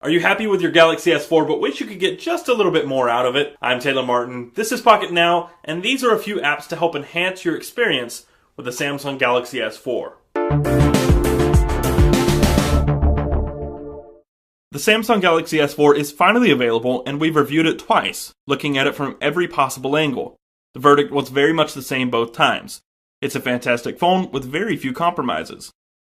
Are you happy with your Galaxy S4 but wish you could get just a little bit more out of it? I'm Taylor Martin, this is Pocket Now, and these are a few apps to help enhance your experience with the Samsung Galaxy S4. The Samsung Galaxy S4 is finally available, and we've reviewed it twice, looking at it from every possible angle. The verdict was very much the same both times. It's a fantastic phone with very few compromises.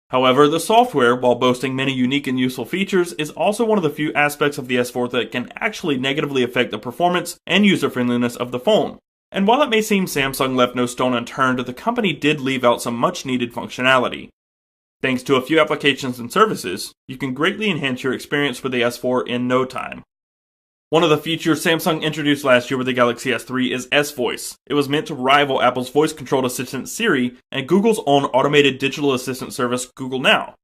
However, the software, while boasting many unique and useful features, is also one of the few aspects of the S4 that can actually negatively affect the performance and user-friendliness of the phone. And while it may seem Samsung left no stone unturned, the company did leave out some much-needed functionality. Thanks to a few applications and services, you can greatly enhance your experience with the S4 in no time. One of the features Samsung introduced last year with the Galaxy S3 is S-Voice. It was meant to rival Apple's voice-controlled assistant Siri and Google's own automated digital assistant service, Google Now.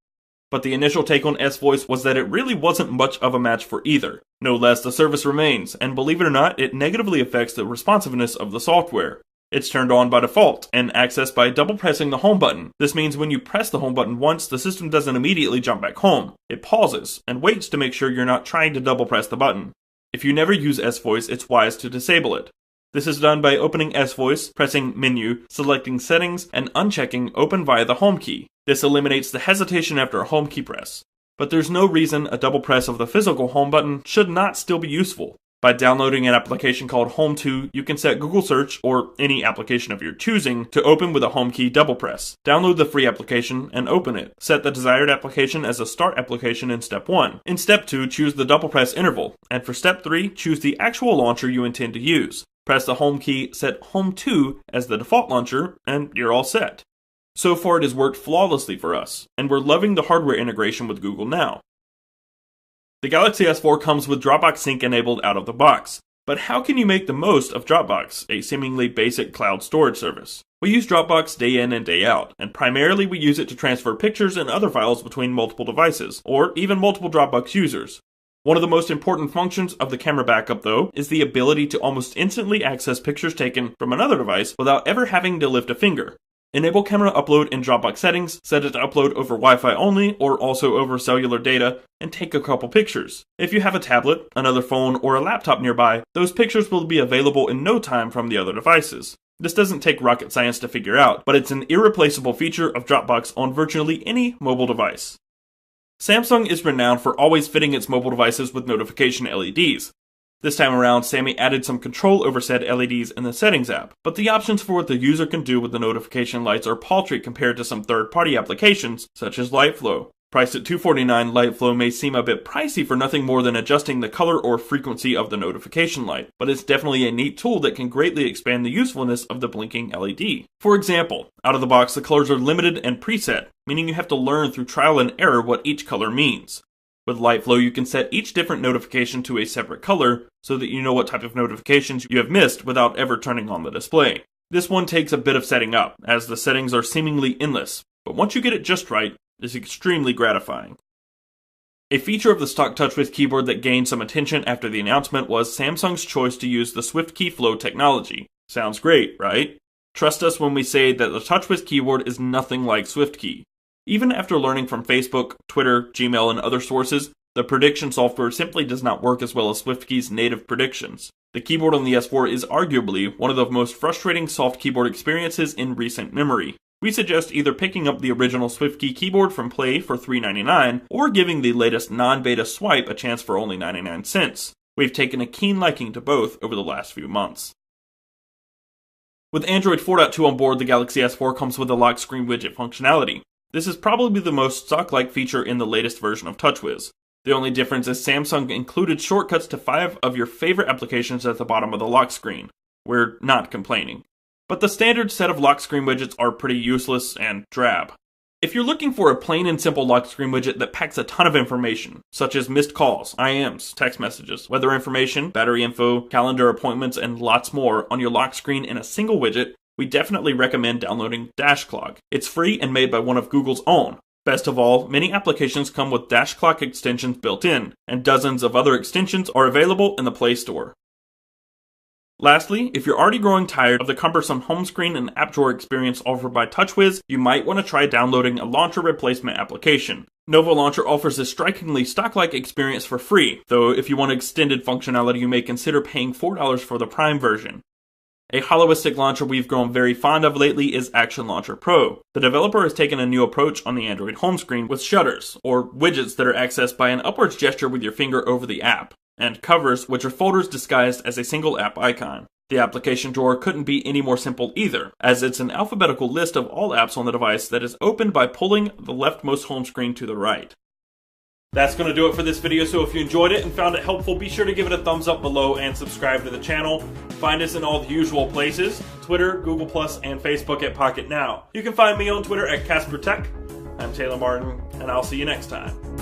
But the initial take on S-Voice was that it really wasn't much of a match for either. No less, the service remains, and believe it or not, it negatively affects the responsiveness of the software. It's turned on by default and accessed by double pressing the home button. This means when you press the home button once, the system doesn't immediately jump back home. It pauses and waits to make sure you're not trying to double press the button. If you never use S-Voice, it's wise to disable it. This is done by opening S-Voice, pressing Menu, selecting Settings, and unchecking Open via the Home key. This eliminates the hesitation after a home key press. But there's no reason a double press of the physical home button should not still be useful. By downloading an application called Home2, you can set Google Search, or any application of your choosing, to open with a home key double press. Download the free application and open it. Set the desired application as a start application in Step 1. In Step 2, choose the double press interval. And for Step 3, choose the actual launcher you intend to use. Press the home key, set Home2 as the default launcher, and you're all set. So far it has worked flawlessly for us, and we're loving the hardware integration with Google Now. The Galaxy S4 comes with Dropbox Sync enabled out of the box. But how can you make the most of Dropbox, a seemingly basic cloud storage service? We use Dropbox day in and day out, and primarily we use it to transfer pictures and other files between multiple devices, or even multiple Dropbox users. One of the most important functions of the camera backup, though, is the ability to almost instantly access pictures taken from another device without ever having to lift a finger. Enable camera upload in Dropbox settings, set it to upload over Wi-Fi only or also over cellular data, and take a couple pictures. If you have a tablet, another phone, or a laptop nearby, those pictures will be available in no time from the other devices. This doesn't take rocket science to figure out, but it's an irreplaceable feature of Dropbox on virtually any mobile device. Samsung is renowned for always fitting its mobile devices with notification LEDs. This time around, Sammy added some control over said LEDs in the Settings app, but the options for what the user can do with the notification lights are paltry compared to some third-party applications, such as LightFlow. Priced at $249, LightFlow may seem a bit pricey for nothing more than adjusting the color or frequency of the notification light, but it's definitely a neat tool that can greatly expand the usefulness of the blinking LED. For example, out of the box, the colors are limited and preset, meaning you have to learn through trial and error what each color means. With LightFlow, you can set each different notification to a separate color so that you know what type of notifications you have missed without ever turning on the display. This one takes a bit of setting up, as the settings are seemingly endless, but once you get it just right, it's extremely gratifying. A feature of the stock TouchWiz keyboard that gained some attention after the announcement was Samsung's choice to use the SwiftKey Flow technology. Sounds great, right? Trust us when we say that the TouchWiz keyboard is nothing like SwiftKey. Even after learning from Facebook, Twitter, Gmail, and other sources, the prediction software simply does not work as well as SwiftKey's native predictions. The keyboard on the S4 is arguably one of the most frustrating soft keyboard experiences in recent memory. We suggest either picking up the original SwiftKey keyboard from Play for $3.99 or giving the latest non-beta Swipe a chance for only 99 cents. We've taken a keen liking to both over the last few months. With Android 4.2 on board, the Galaxy S4 comes with a lock screen widget functionality. This is probably the most stock-like feature in the latest version of TouchWiz. The only difference is Samsung included shortcuts to 5 of your favorite applications at the bottom of the lock screen. We're not complaining. But the standard set of lock screen widgets are pretty useless and drab. If you're looking for a plain and simple lock screen widget that packs a ton of information, such as missed calls, IMs, text messages, weather information, battery info, calendar appointments, and lots more on your lock screen in a single widget, we definitely recommend downloading DashClock. It's free and made by one of Google's own. Best of all, many applications come with DashClock extensions built in, and dozens of other extensions are available in the Play Store. Lastly, if you're already growing tired of the cumbersome home screen and app drawer experience offered by TouchWiz, you might want to try downloading a launcher replacement application. Nova Launcher offers a strikingly stock-like experience for free, though if you want extended functionality you may consider paying $4 for the Prime version. A holoistic launcher we've grown very fond of lately is Action Launcher Pro. The developer has taken a new approach on the Android home screen with shutters, or widgets that are accessed by an upwards gesture with your finger over the app, and covers, which are folders disguised as a single app icon. The application drawer couldn't be any more simple either, as it's an alphabetical list of all apps on the device that is opened by pulling the leftmost home screen to the right. That's going to do it for this video, so if you enjoyed it and found it helpful, be sure to give it a thumbs up below and subscribe to the channel. Find us in all the usual places, Twitter, Google+, and Facebook at Pocket Now. You can find me on Twitter at CasperTech. I'm Taylor Martin, and I'll see you next time.